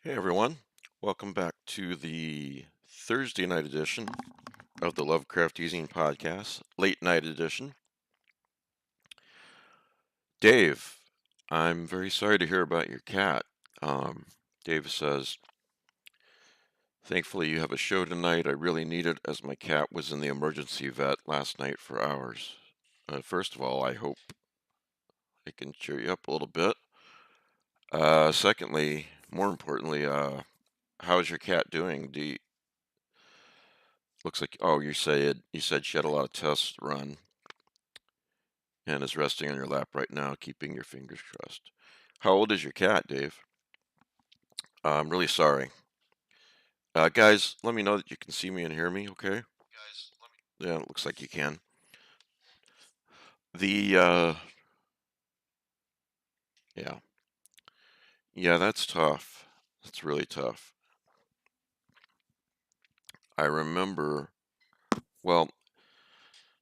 Hey everyone, welcome back to the Thursday night edition of the Lovecraft Easing Podcast, late night edition. Dave, I'm very sorry to hear about your cat. Um, Dave says, thankfully you have a show tonight. I really need it as my cat was in the emergency vet last night for hours. First of all, I hope I can cheer you up a little bit. Secondly, more importantly, how's your cat doing? Looks like, oh, you said she had a lot of tests to run and is resting on your lap right now, keeping your fingers crossed. How old is your cat, Dave? I'm really sorry. Guys, let me know that you can see me and hear me, okay? Yeah, it looks like you can. The, yeah. Yeah, that's tough. That's really tough. I remember, well,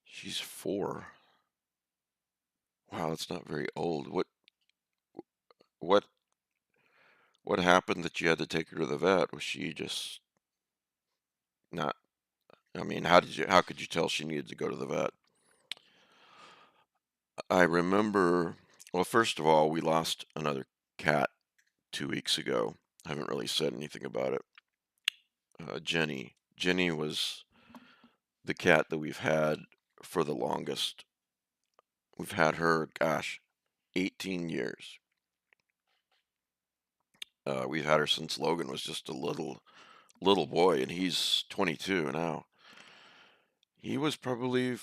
she's 4. Wow, that's not very old. What, what happened that you had to take her to the vet? Was she just not, I mean, how could you tell she needed to go to the vet? I remember, well, first of all, we lost another cat 2 weeks ago. I haven't really said anything about it. Jenny. Jenny was the cat that we've had for the longest. We've had her, gosh, 18 years. We've had her since Logan was just a little boy, and he's 22 now. He was probably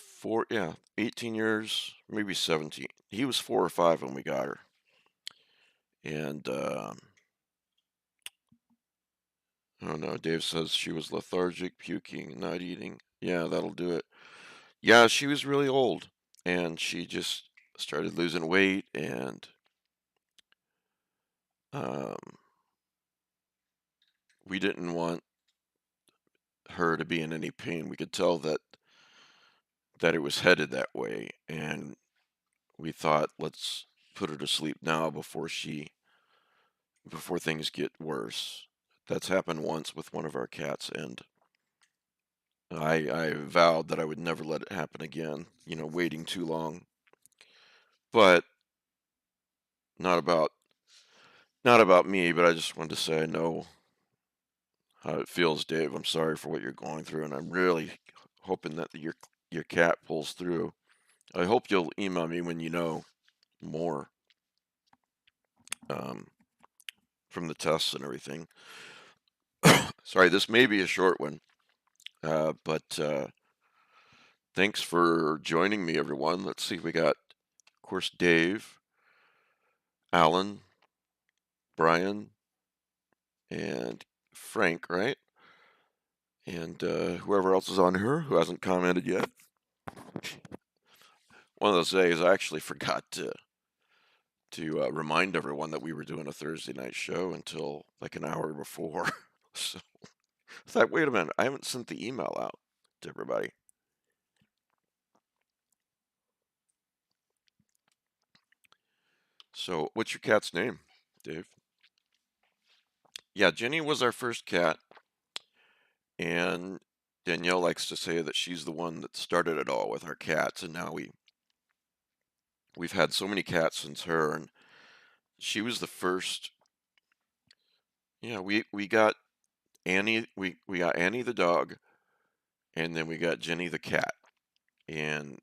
18 years, maybe 17. He was 4 or 5 when we got her. And oh no, Dave says she was lethargic, puking, not eating. Yeah, that'll do it. Yeah, she was really old and she just started losing weight and um, we didn't want her to be in any pain. We could tell that it was headed that way and we thought let's put her to sleep now before things get worse. That's happened once with one of our cats and I vowed that I would never let it happen again, waiting too long. But not about not about me, but I just wanted to say I know how it feels, Dave. I'm sorry for what you're going through, and I'm really hoping that your cat pulls through. I hope you'll email me when you know more um, from the tests and everything. Sorry, this may be a short one, but thanks for joining me, everyone. Let's see, we got, of course, Dave, Alan, Brian, and Frank, right? And whoever else is on here who hasn't commented yet. One of those days, I actually forgot to remind everyone that we were doing a Thursday night show until like an hour before. So I thought, wait a minute, I haven't sent the email out to everybody. So, what's your cat's name, Dave? Yeah, Jenny was our first cat, and Danielle likes to say that she's the one that started it all with our cats, and now we've had so many cats since her, and she was the first. Yeah, we got Annie, we got Annie the dog, and then we got Jenny the cat, and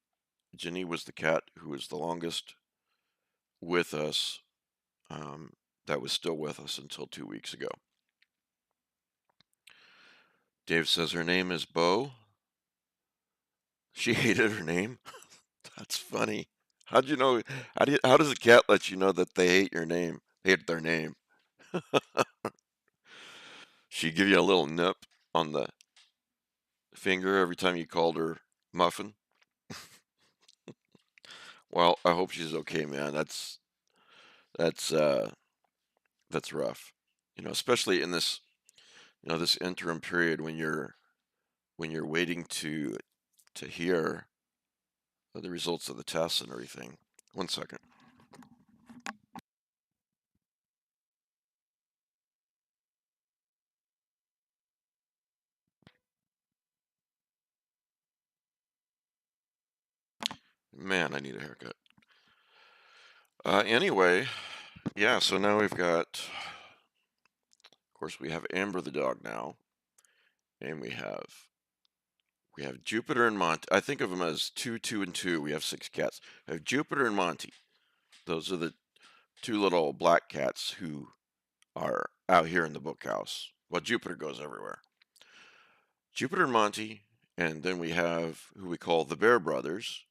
Jenny was the cat who was the longest with us, um, that was still with us until 2 weeks ago. Dave says her name is Bo. She hated her name. That's funny. How'd you know? How does a cat let you know that they hate your name? Hate their name. She give you a little nip on the finger every time you called her Muffin. Well, I hope she's okay, man. That's uh that's rough. Especially in this interim period when you're waiting to hear the results of the tests and everything. One second. Man, I need a haircut. Anyway, yeah, so now we've got, of course, we have Amber the dog now, and we have Jupiter and Monty. I think of them as two, two, and two. We have six cats. We have Jupiter and Monty. Those are the two little black cats who are out here in the bookhouse. Well, Jupiter goes everywhere. Jupiter and Monty, and then we have who we call the Bear Brothers,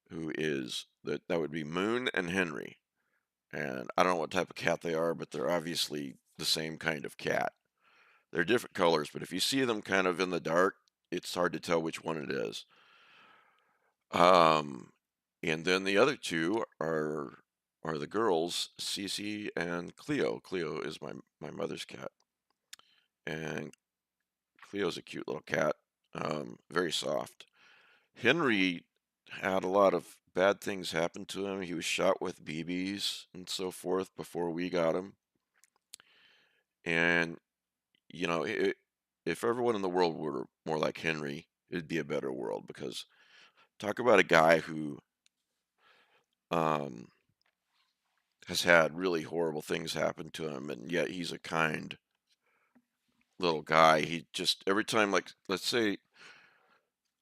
who is that would be Moon and Henry. And I don't know what type of cat they are, but they're obviously the same kind of cat. They're different colors, but if you see them kind of in the dark, it's hard to tell which one it is. Um, and then the other two are the girls, Cece and Cleo. Cleo is my mother's cat, and Cleo's a cute little cat, very soft. Henry had a lot of bad things happen to him. He was shot with BBs and so forth before we got him. And if everyone in the world were more like Henry, it'd be a better world because talk about a guy who um, has had really horrible things happen to him, and yet he's a kind little guy. He just every time, like, let's say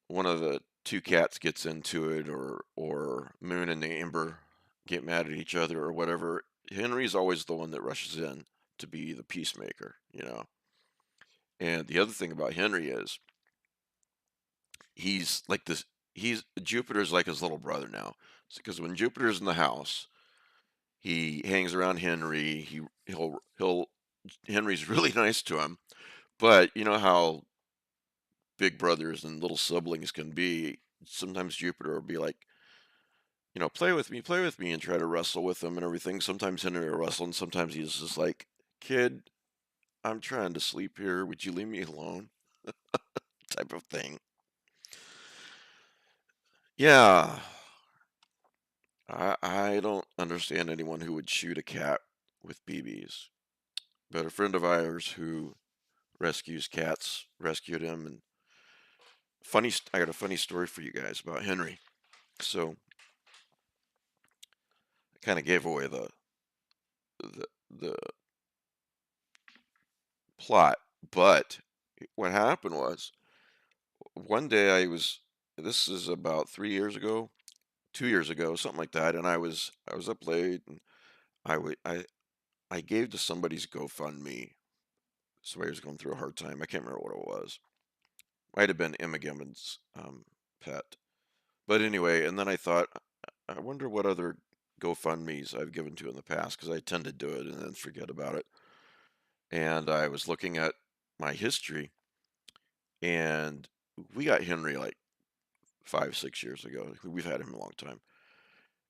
one of the two cats gets into it, or Moon and Amber get mad at each other or whatever. Henry's always the one that rushes in to be the peacemaker. And the other thing about Henry is he's like this. He's Jupiter's like his little brother now, because when Jupiter's in the house, he hangs around Henry. He'll Henry's really nice to him, but you know how big brothers and little siblings can be. Sometimes Jupiter will be like, play with me, and try to wrestle with him and everything. Sometimes Henry will wrestle, and sometimes he's just like, kid, I'm trying to sleep here. Would you leave me alone? Type of thing. Yeah, I don't understand anyone who would shoot a cat with BBs. But a friend of ours who rescues cats rescued him. And I got a funny story for you guys about Henry. So I kind of gave away the plot, but what happened was one day this is about 3 years ago, 2 years ago, something like that, and I was up late, and I wa- I gave to somebody's GoFundMe. Somebody was going through a hard time. I can't remember what it was. Might have been Emma Gibbons' pet. But anyway, and then I thought, I wonder what other GoFundMes I've given to in the past, because I tend to do it and then forget about it. And I was looking at my history, and we got Henry like 5, 6 years ago. We've had him a long time.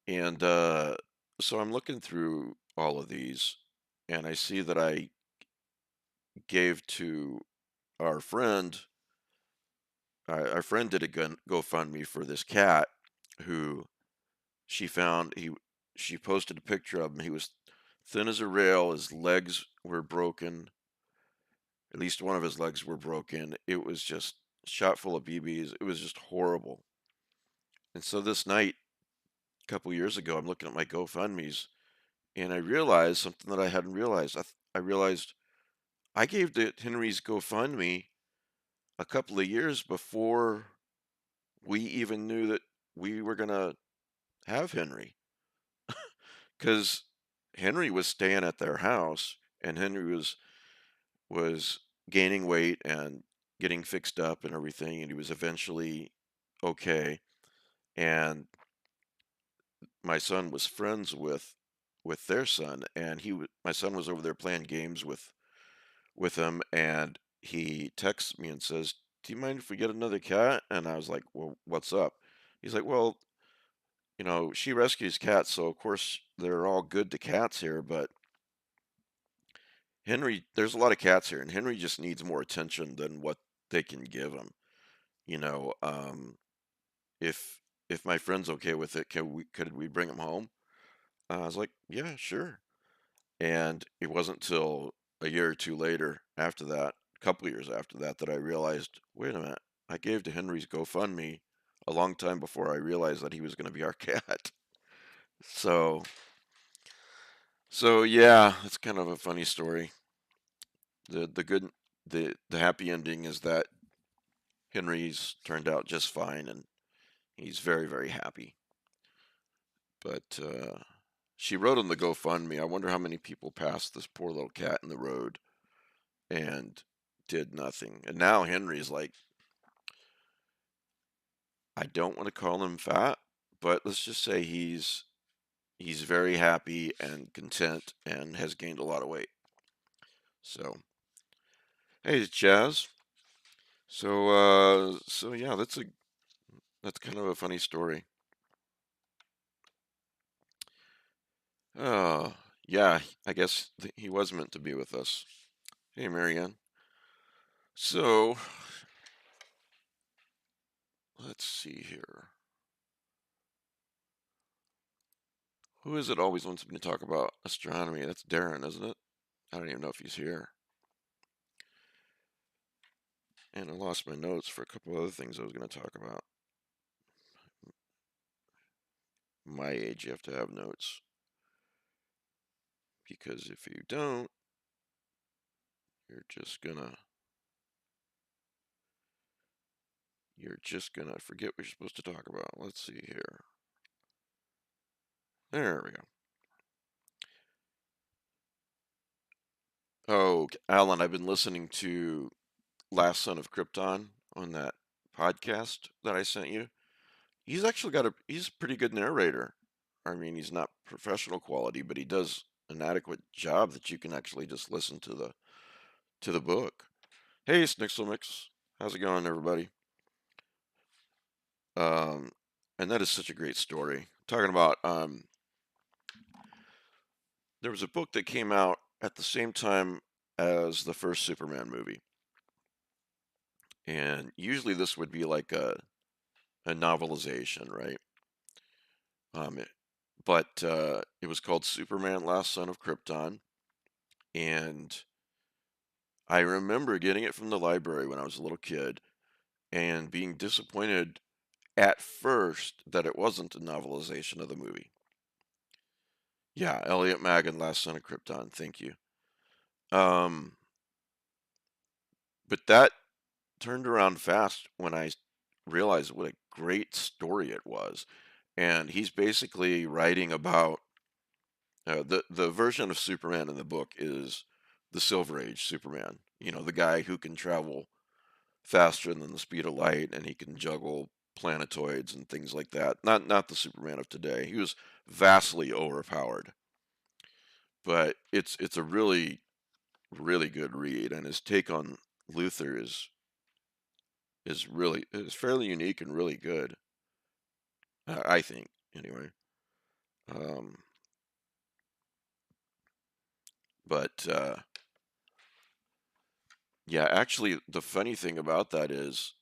And so I'm looking through all of these, and I see that I gave to our friend. Our friend did a GoFundMe for this cat who she found. She posted a picture of him. He was thin as a rail. His legs were broken. At least one of his legs were broken. It was just shot full of BBs. It was just horrible. And so this night, a couple years ago, I'm looking at my GoFundMe's, and I realized something that I hadn't realized. I realized I gave to Henry's GoFundMe a couple of years before we even knew that we were gonna have Henry, because Henry was staying at their house, and Henry was gaining weight and getting fixed up and everything, and he was eventually okay. And my son was friends with their son, and my son was over there playing games with him, and he texts me and says, "Do you mind if we get another cat?" And I was like, "Well, what's up?" He's like, "Well, she rescues cats, so of course they're all good to cats here, but there's a lot of cats here, and Henry just needs more attention than what they can give him. You know, if if my friend's okay with it, could we bring him home?" I was like, "Yeah, sure." And it wasn't till a year or two later after that, a couple years after that, that I realized, wait a minute, I gave to Henry's GoFundMe a long time before I realized that he was going to be our cat. So, so yeah, it's kind of a funny story. The good the happy ending is that Henry's turned out just fine and he's very, very happy. But she wrote on the GoFundMe, I wonder how many people passed this poor little cat in the road and did nothing. And now Henry's like, I don't want to call him fat, but let's just say he's very happy and content and has gained a lot of weight. So, hey, Jazz. So yeah, that's kind of a funny story. Uh, yeah, I guess he was meant to be with us. Hey, Marianne. So, let's see here. Who is it always wants me to talk about astronomy? That's Darren, isn't it? I don't even know if he's here. And I lost my notes for a couple other things I was going to talk about. My age, you have to have notes. Because if you don't, you're just gonna forget what you're supposed to talk about. Let's see here. There we go. Oh, Alan, I've been listening to Last Son of Krypton on that podcast that I sent you. He's a pretty good narrator. I mean, he's not professional quality, but he does an adequate job that you can actually just listen to the book. Hey, Snixelmix, how's it going, everybody? Um, and that is such a great story. Talking about there was a book that came out at the same time as the first Superman movie, and usually this would be like a novelization, right? Um, it, but it was called Superman: Last Son of Krypton, and I remember getting it from the library when I was a little kid and being disappointed at first that it wasn't a novelization of the movie. Yeah, Elliot Magan, Last Son of Krypton. Thank you. Um, but that turned around fast when I realized what a great story it was. And he's basically writing about the version of Superman in the book is the Silver Age Superman. You know, the guy who can travel faster than the speed of light and he can juggle planetoids and things like that. Not the Superman of today. He was vastly overpowered, but it's a really good read, and his take on Luther is fairly unique and really good. I think anyway. Um, but yeah, actually, the funny thing about that is,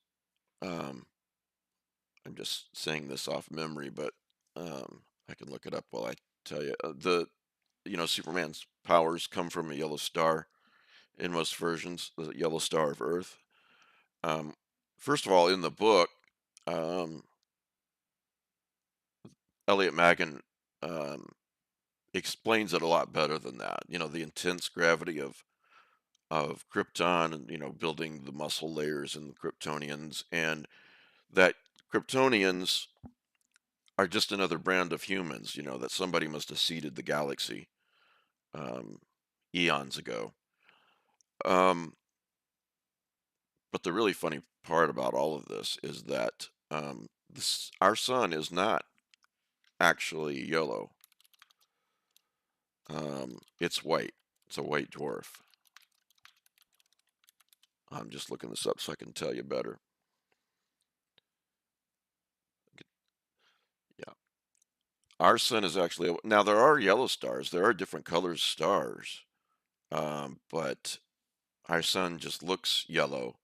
um, I'm just saying this off memory, but I can look it up while I tell you. Superman's powers come from a yellow star in most versions, the yellow star of Earth. Um, First of all, in the book, um, Elliot Magan um, explains it a lot better than that. You know, the intense gravity of Krypton and building the muscle layers in the Kryptonians, and that Kryptonians are just another brand of humans. You know that somebody must have seeded the galaxy um, eons ago. Um, but the really funny part about all of this is that our sun is not actually yellow. It's white. It's a white dwarf. I'm just looking this up so I can tell you better. Yeah. Our sun is actually now there are yellow stars. There are different colors stars, but our sun just looks yellow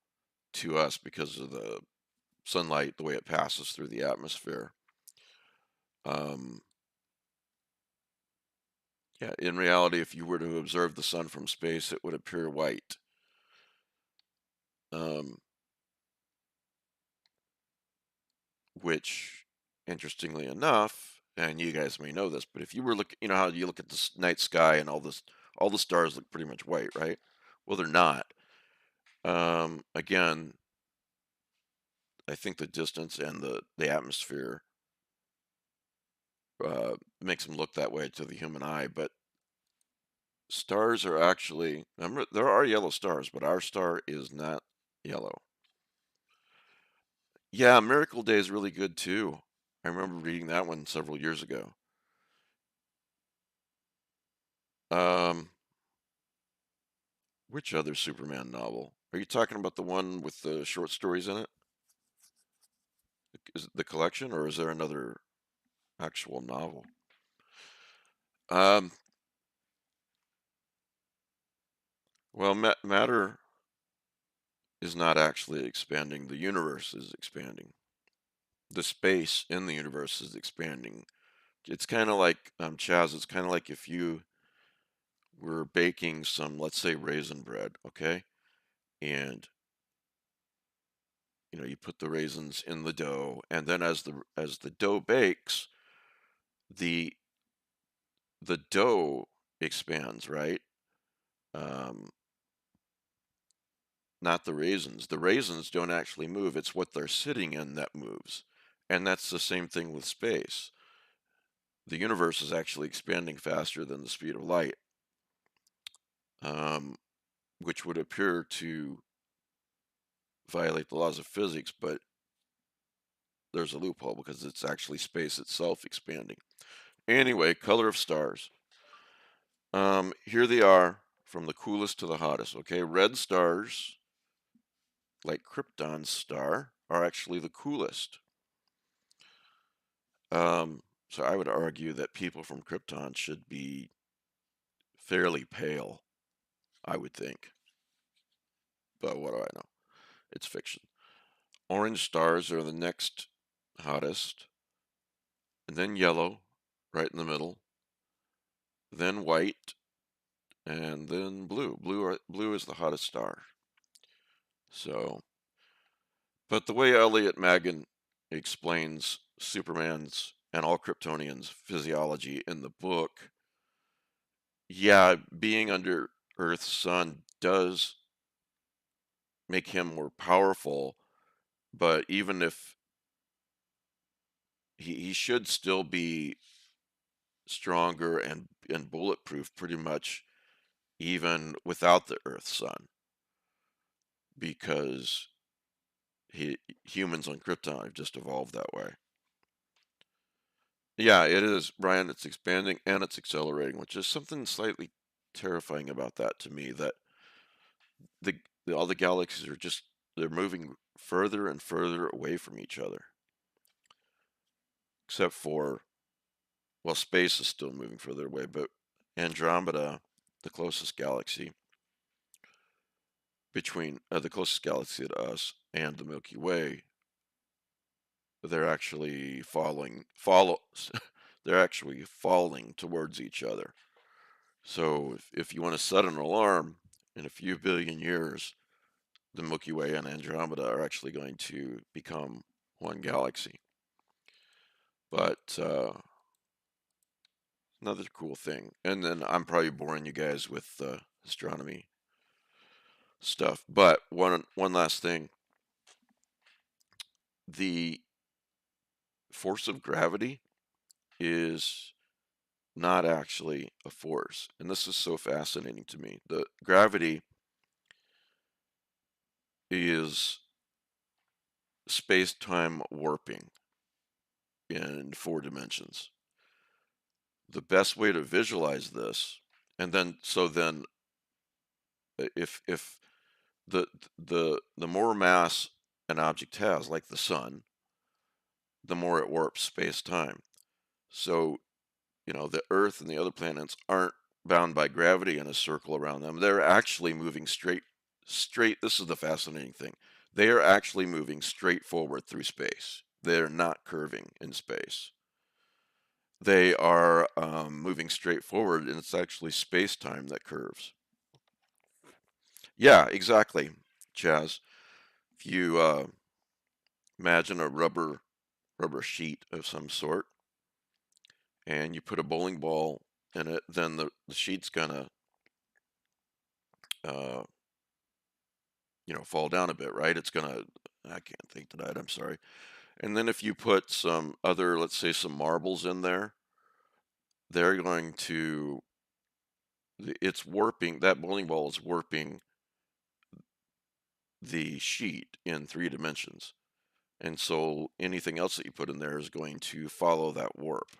to us because of the sunlight, the way it passes through the atmosphere. Um, yeah, in reality, if you were to observe the sun from space, it would appear white. Um, which, interestingly enough, and you guys may know this, but if you were looking, you know how you look at the night sky and all the stars look pretty much white, right? Well, they're not. Again, I think the distance and the atmosphere makes them look that way to the human eye, but stars are actually, remember, there are yellow stars, but our star is not yellow. Yeah, Miracle Day is really good too. I remember reading that one several years ago. Um, which other Superman novel? Are you talking about the one with the short stories in it? Is it the collection, or is there another actual novel? Um, well, matter is not actually expanding. The universe is expanding. The space in the universe is expanding. It's kind of like, Chaz, it's kind of like if you were baking some, let's say, raisin bread, okay? And you put the raisins in the dough, and then as the dough bakes, the the dough expands, right? Um, not the raisins. The raisins don't actually move. It's what they're sitting in that moves. And that's the same thing with space. The universe is actually expanding faster than the speed of light, um, which would appear to violate the laws of physics, but there's a loophole because it's actually space itself expanding. Anyway, color of stars. Here they are from the coolest to the hottest. Okay, red stars, like Krypton's star, are actually the coolest. So I would argue that people from Krypton should be fairly pale, I would think. But what do I know? It's fiction. Orange stars are the next hottest, and then yellow, right in the middle, then white, and then blue. Blue is the hottest star. So, but the way Elliot Magan explains Superman's and all Kryptonians' physiology in the book, yeah, being under Earth's sun does make him more powerful, but even if he should still be stronger and bulletproof pretty much even without the Earth's sun, because humans on Krypton have just evolved that way. Yeah, it is, Brian. It's expanding and it's accelerating, which is something slightly terrifying about that to me. That the, all the galaxies are just they're moving further and further away from each other, except for, well, space is still moving further away, but Andromeda, the closest galaxy between the closest galaxy to us and the Milky Way, they're actually they're actually falling towards each other. So if you want to set an alarm in a few billion years, the Milky Way and Andromeda are actually going to become one galaxy. But another cool thing, and then I'm probably boring you guys with astronomy stuff. But one last thing, the force of gravity is not actually a force, and this is so fascinating to me. The gravity is space-time warping in 4 dimensions. The best way to visualize this, and then if the more mass an object has, like the sun, the more it warps space-time. So, the Earth and the other planets aren't bound by gravity in a circle around them. They're actually moving straight. This is the fascinating thing. They are actually moving straight forward through space. They're not curving in space. They are moving straight forward, and it's actually space-time that curves. Yeah, exactly, Chaz. If you imagine a rubber rubber sheet of some sort, and you put a bowling ball in it, then the sheet's gonna, uh, fall down a bit, right? I can't think tonight, I'm sorry. And then if you put some other, let's say some marbles in there, they're going to, it's warping, that bowling ball is warping the sheet in 3 dimensions. And so anything else that you put in there is going to follow that warp.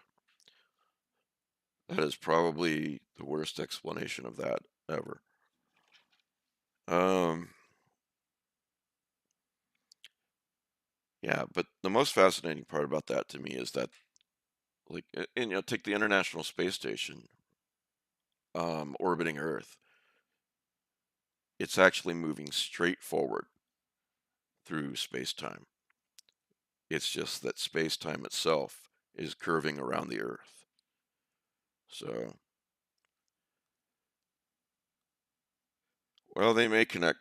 That is probably the worst explanation of that ever. Um, yeah, but the most fascinating part about that to me is that, like, and take the International Space Station, orbiting Earth. It's actually moving straight forward through space-time. It's just that space-time itself is curving around the Earth. So, well, they may connect.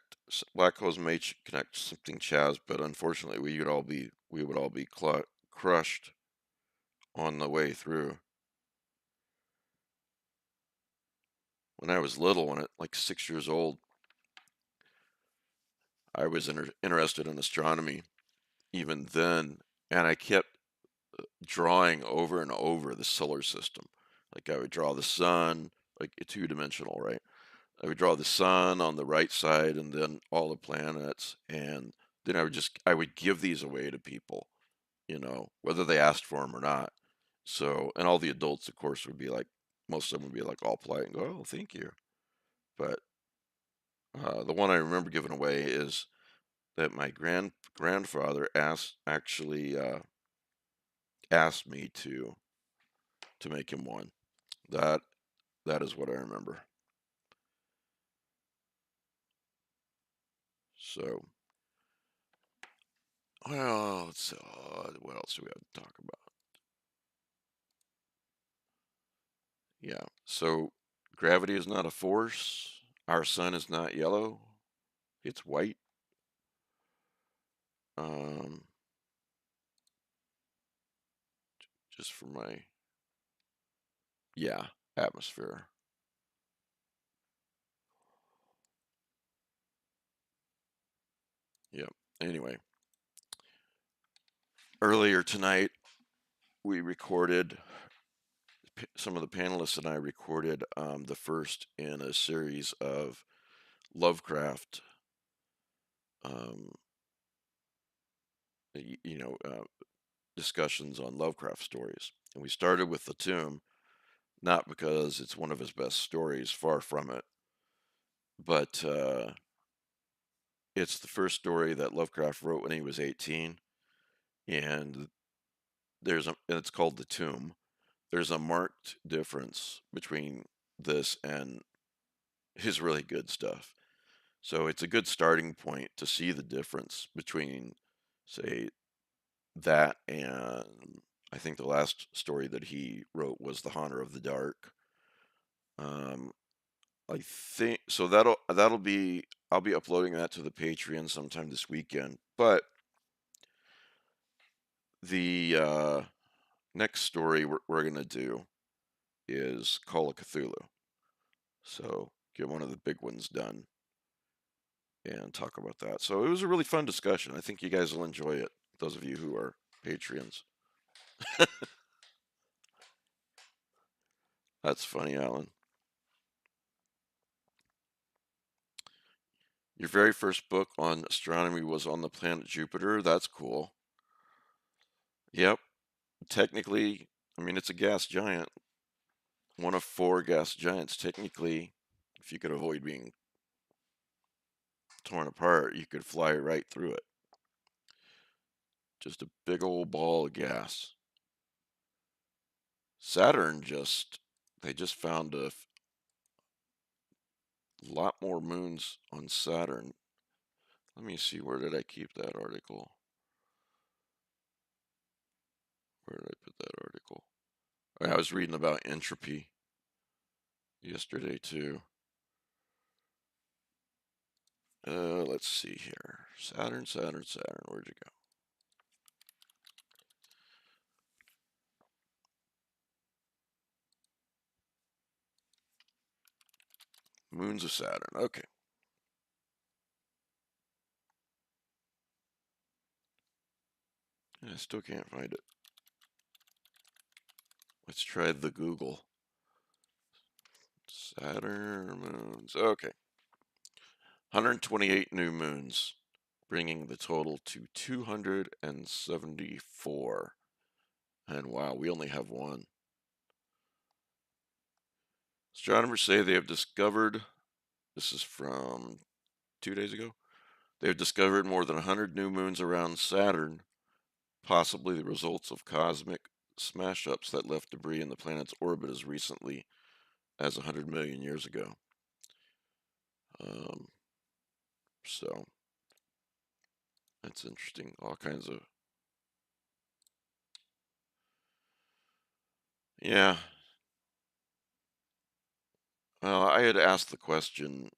Black holes may connect something, Chaz, but unfortunately, we would all be crushed on the way through. When I was little, like 6 years old, I was interested in astronomy even then, and I kept drawing over and over the solar system. Like I would draw the sun, like a 2 dimensional, right? I would draw the sun on the right side and then all the planets, and then I would give these away to people, whether they asked for them or not. So, and all the adults, of course, would be like, most of them would be like all polite and go, "Oh, thank you." But the one I remember giving away is that my grandfather asked me to make him one. That that is what I remember. So, well, what else do we have to talk about? Yeah. So, gravity is not a force. Our sun is not yellow. It's white. Um, just for my, yeah, atmosphere. Yep. Anyway, earlier tonight we recorded. Some of the panelists and I recorded the first in a series of Lovecraft, um, y- you know, uh, discussions on Lovecraft stories. And we started with The Tomb, not because it's one of his best stories, far from it, but it's the first story that Lovecraft wrote when he was 18, and and it's called The Tomb. There's a marked difference between this and his really good stuff. So it's a good starting point to see the difference between, say, that and I think the last story that he wrote was The Haunter of the Dark. Um, I think so that'll be I'll be uploading that to the Patreon sometime this weekend. But the next story we're gonna do is Call of Cthulhu. So get one of the big ones done and talk about that. So it was a really fun discussion. I think you guys will enjoy it. Those of you who are Patreons. That's funny, Alan. Your very first book on astronomy was on the planet Jupiter. That's cool. Yep. Technically, I mean, it's a gas giant, one of 4 gas giants. Technically, if you could avoid being torn apart, you could fly right through it. Just a big old ball of gas. Saturn they just found a lot more moons on Saturn. Let me see, where did I keep that article? Where did I put that article? I was reading about entropy yesterday too. Let's see here. Saturn. Where'd you go? Moons of Saturn. Okay. I still can't find it. Let's try the Google. Saturn moons. Okay. 128 new moons, bringing the total to 274. And wow, we only have one. Astronomers say they have discovered, this is from 2 days ago, they have discovered more than 100 new moons around Saturn, possibly the results of cosmic smash-ups that left debris in the planet's orbit as recently as 100 million years ago. Um, so, that's interesting. All kinds of, yeah. Well, I had asked the question,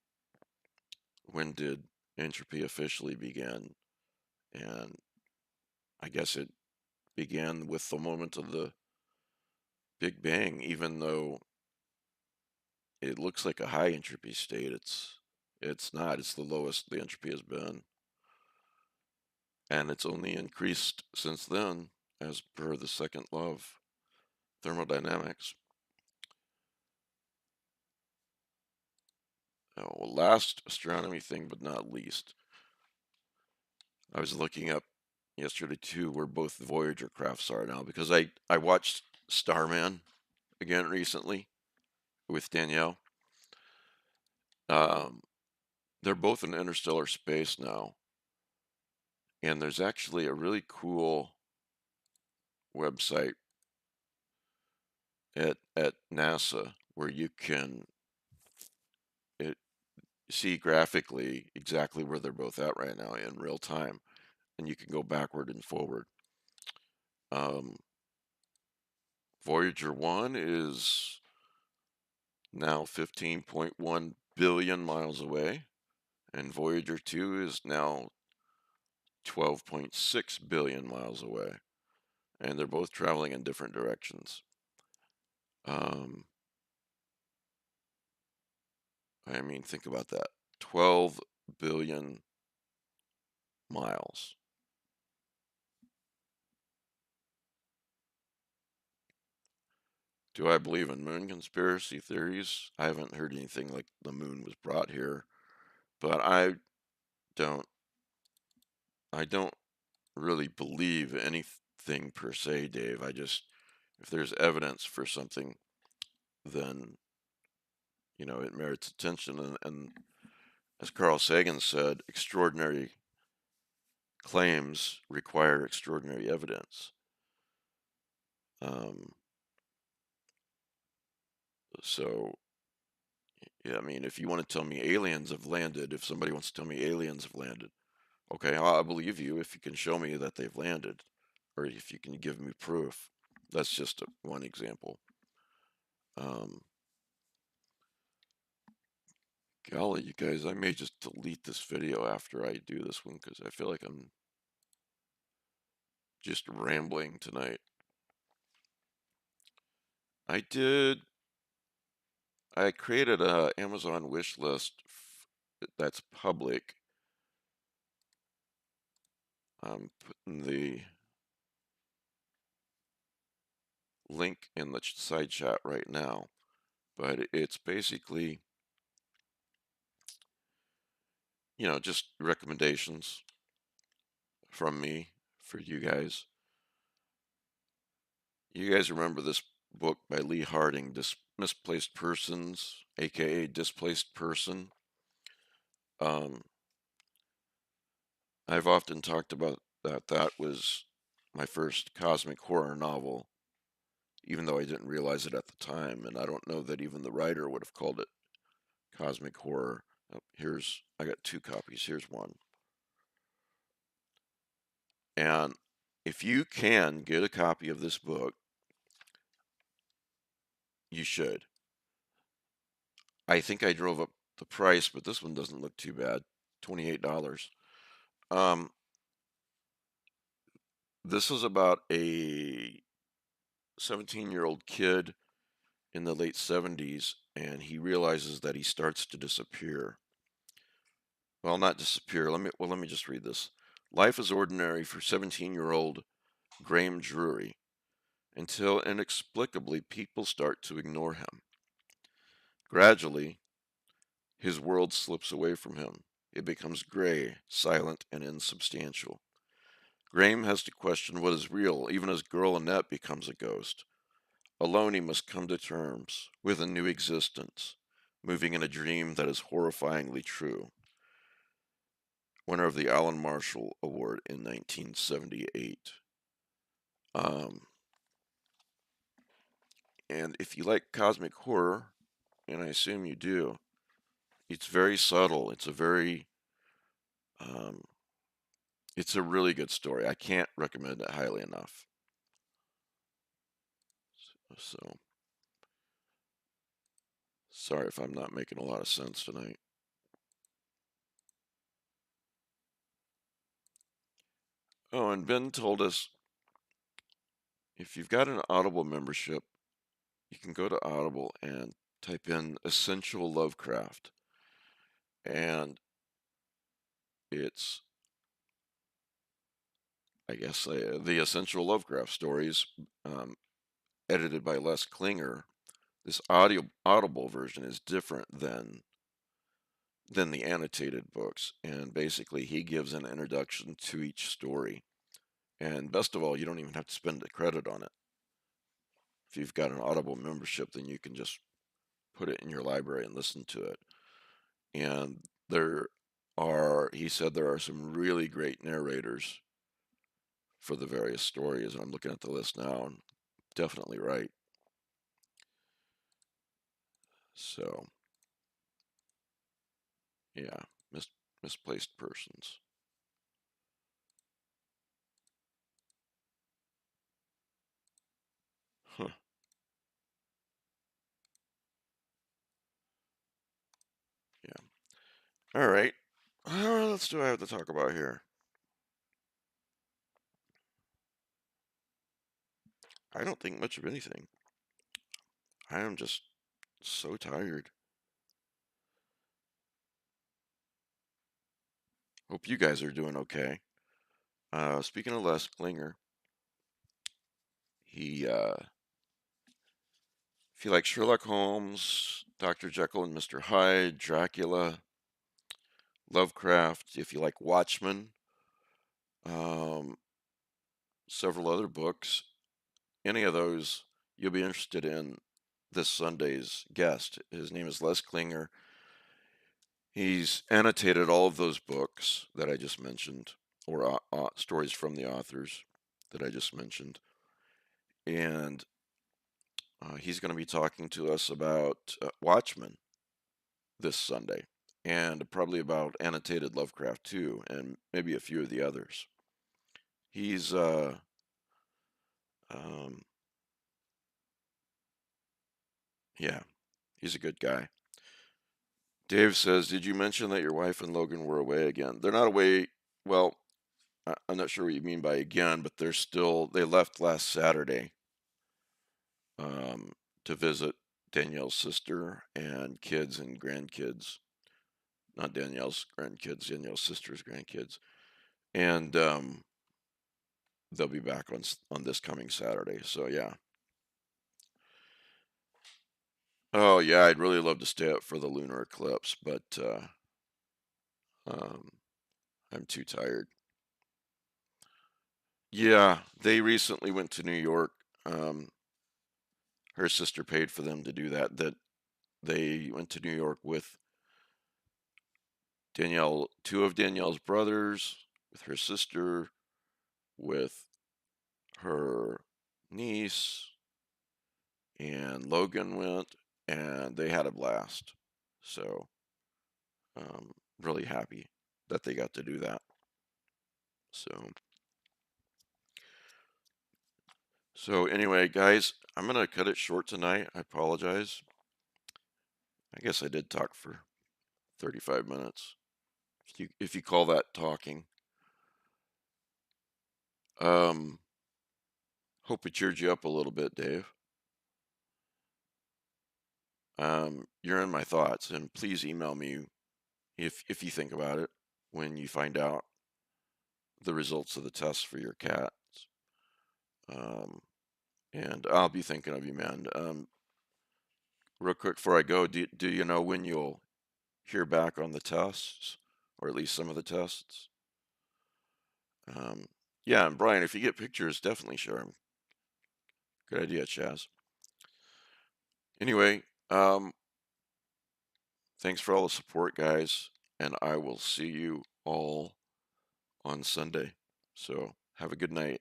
when did entropy officially begin? And I guess it began with the moment of the Big Bang, even though it looks like a high entropy state. It's not. It's the lowest the entropy has been, and it's only increased since then, as per the second law of thermodynamics. Oh, last astronomy thing, but not least, I was looking up yesterday too where both the Voyager crafts are now, because I watched Starman again recently with Danielle. Um, they're both in interstellar space now, and there's actually a really cool website at NASA where you can it, see graphically exactly where they're both at right now in real time, and you can go backward and forward. Um, Voyager 1 is now 15.1 billion miles away, and Voyager 2 is now 12.6 billion miles away, and they're both traveling in different directions. Um, I mean, think about that. 12 billion miles. Do I believe in moon conspiracy theories? I haven't heard anything like the moon was brought here, but don't I don't really believe anything per se, Dave. I just, if there's evidence for something, then it merits attention, and as Carl Sagan said, extraordinary claims require extraordinary evidence. Um, so yeah, I mean, if you want to tell me aliens have landed, if somebody wants to tell me aliens have landed, okay, I'll believe you if you can show me that they've landed, or if you can give me proof. That's just one example. Um, Golly, you guys, I may just delete this video after I do this one because I feel like I'm just rambling tonight. I did. I created a Amazon wish list that's public. I'm putting the link in the side chat right now, but it's basically, just recommendations from me for you guys. You guys remember this book by Lee Harding, Misplaced Persons, aka Displaced Person? Um, I've often talked about that. That was my first cosmic horror novel, even though I didn't realize it at the time, and I don't know that even the writer would have called it cosmic horror. I got two copies. Here's one. And if you can get a copy of this book, you should. I think I drove up the price, but this one doesn't look too bad. $28. Um, this is about a 17-year-old kid in the late 70s and he realizes that he starts to disappear. Well, not disappear. Let me just read this. Life is ordinary for 17-year-old Graham Drury until inexplicably people start to ignore him. Gradually, his world slips away from him. It becomes gray, silent, and insubstantial. Graham has to question what is real, even as girl Annette becomes a ghost. Alone, he must come to terms with a new existence, moving in a dream that is horrifyingly true. Winner of the Alan Marshall Award in 1978. Um, and if you like cosmic horror, and I assume you do, it's very subtle. Um, it's a really good story. I can't recommend it highly enough. So, sorry if I'm not making a lot of sense tonight. Oh, and Ben told us if you've got an Audible membership, you can go to Audible and type in Essential Lovecraft. And it's, I guess, the Essential Lovecraft stories, um, edited by Les Klinger. This Audible version is different than the annotated books, and basically he gives an introduction to each story. And best of all, you don't even have to spend a credit on it. If you've got an Audible membership, then you can just put it in your library and listen to it. And he said there are some really great narrators for the various stories. And I'm looking at the list now, and definitely right. So, yeah, misplaced persons. Huh, yeah. All right. What else do I have to talk about here? I don't think much of anything. I am just so tired. Hope you guys are doing okay. Speaking of Les Klinger, he if you like Sherlock Holmes, Dr. Jekyll and Mr. Hyde, Dracula, Lovecraft, if you like Watchmen, um, several other books, any of those, you'll be interested in this Sunday's guest. His name is Les Klinger. He's annotated all of those books that I just mentioned, or stories from the authors that I just mentioned. And he's going to be talking to us about Watchmen this Sunday, and probably about annotated Lovecraft too, and maybe a few of the others. He's um, yeah, he's a good guy. Dave says, "Did you mention that your wife and Logan were away again? They're not away. Well, I'm not sure what you mean by again, but they left last Saturday um, to visit Danielle's sister and kids and grandkids. Not Danielle's grandkids, Danielle's sister's grandkids, and they'll be back on this coming Saturday. So yeah. Oh yeah, I'd really love to stay up for the lunar eclipse, but um, I'm too tired. Yeah, they recently went to New York. Um, her sister paid for them to do that. That they went to New York with Danielle, two of Danielle's brothers, with her sister, with her niece, and Logan went, and they had a blast. So, really happy that they got to do that. So, so anyway, guys, I'm gonna cut it short tonight. I apologize. I guess I did talk for 35 minutes. If you call that talking. Um, Hope it cheered you up a little bit, Dave. you're in my thoughts, and please email me if you think about it when you find out the results of the test for your cats. Um, and I'll be thinking of you, man. Real quick before I go, do you know when you'll hear back on the tests, or at least some of the tests? Um, yeah, and Brian, if you get pictures, definitely share them. Good idea, Chaz. Anyway, thanks for all the support, guys, and I will see you all on Sunday. So have a good night.